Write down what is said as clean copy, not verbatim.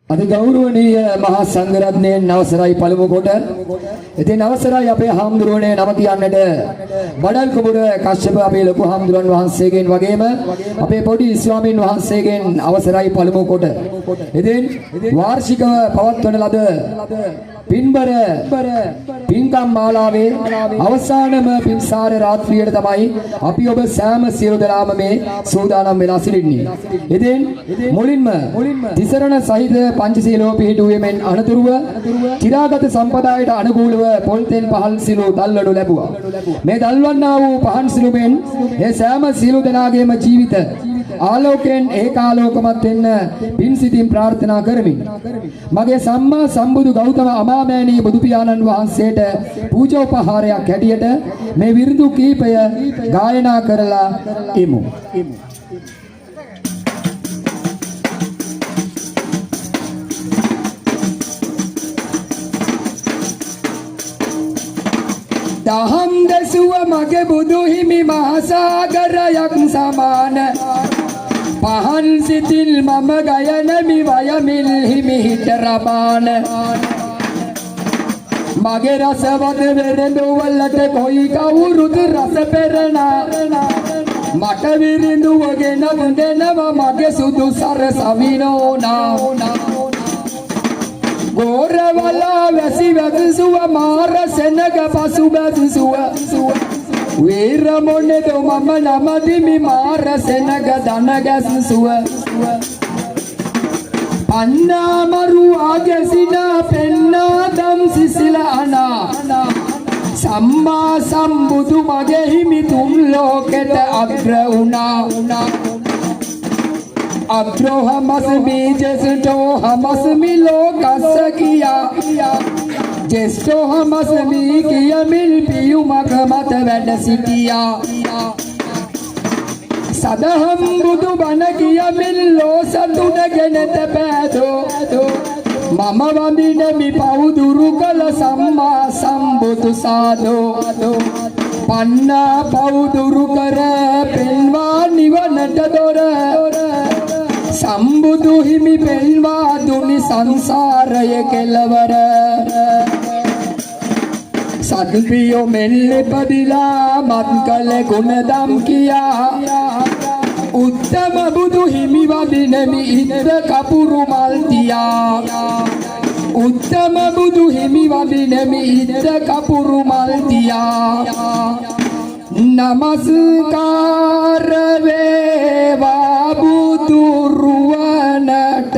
අති ගෞරවනීය මහා සංඝරත්නයන් අවසරයි පළමු කොට ඉතින් අවසරයි අපේ හාමුදුරුවනේ නම කියන්නට බඩල් කුඹුර කශ්‍යප අපේ ලොකු හාමුදුරන් වහන්සේගෙන් වගේම අපේ පොඩි ස්වාමීන් වහන්සේගෙන් අවසරයි පළමු කොට ඉතින් වාර්ෂිකව පවත්වන ලද පින්බර පින්කම් මාලාවේ අවසානම පින්සාර රාත්‍රියට තමයි අපි ඔබ සෑම සියලු දෙනාම මේ සූදානම් වෙලා සිටින්නේ. ඉතින් මුලින්ම තිසරණ සහිත පංචශීලෝ පිළිටුවීමෙන් අනතුරුව චිරාගත සම්පදායට අනුකූලව පොල්තෙන් පහල් සිලු දල්වනු ලැබුවා. මේ දල්වන්නා වූ පහන් සිලුෙන් මේ සෑම සියලු දෙනාගේම ජීවිත ආලෝකයෙන් ඒකාලෝකමත් වෙන්න පින් සිතින් ප්‍රාර්ථනා කරමි. මගේ සම්මා සම්බුදු ගෞතම අමාමෑණී බුදු පියාණන් වහන්සේට පූජෝපහාරයක් හැටියට මේ විරුදු කීපය ගායනා කරලා ඉමු. දහම් දසුව මගේ බුදු හිමි මහසාගරයක් සමාන පහන් සිතිල් මම ගයන මි වයමිල් හිමි හිට රබාන මගේ රසවද වෙරඳු වලට කොයි කවුරුද රස පෙරනා මට විරිඳුවගෙන වඳිනවා මගේ සුදු සරසවිනෝනා ගෝරවලා වැසි වැසුව මාර සෙනග පසු බැසුව වීර මොනේද මම නමදිමි මාර සෙනග දන ගැසුව පන්නා මරු ආගසිනා පෙන්නා දම් සිසිලානා සම්මා සම්බුදු මගේ හිමි තුන් ලෝකෙට අග්‍ර වුණා अग्रो हमस्मि ज्येष्ठो हमस्मि लोकस्य किया ज्येष्ठो हमस्मि कियमिल पियु मग मत වැඩ සිටියා සදහම් බුදු බණ කියමිල් ලෝසතුඩගෙන තැපෑදෝ මම වඳින මි පව් දුරු කළ සම්මා සම්බුදු සාදෝ පන්නා පව් දුරු කර පෙන්වා නිවනට දොර සම්බුදු හිමි පෙන්වා දුනි සංසාරය කෙලවර සත්පියෝ මෙල්ලෙපදිලා මත් කළ ගුණදම් කියා උත්තම බුදු හිමි වදිනමි ඉද්ද කපුරු මල් තියා උත්තම බුදු හිමි වදිනමි ඉද්ද කපුරු මල් තියා නමස්කාර වේවා බුදු රුවනට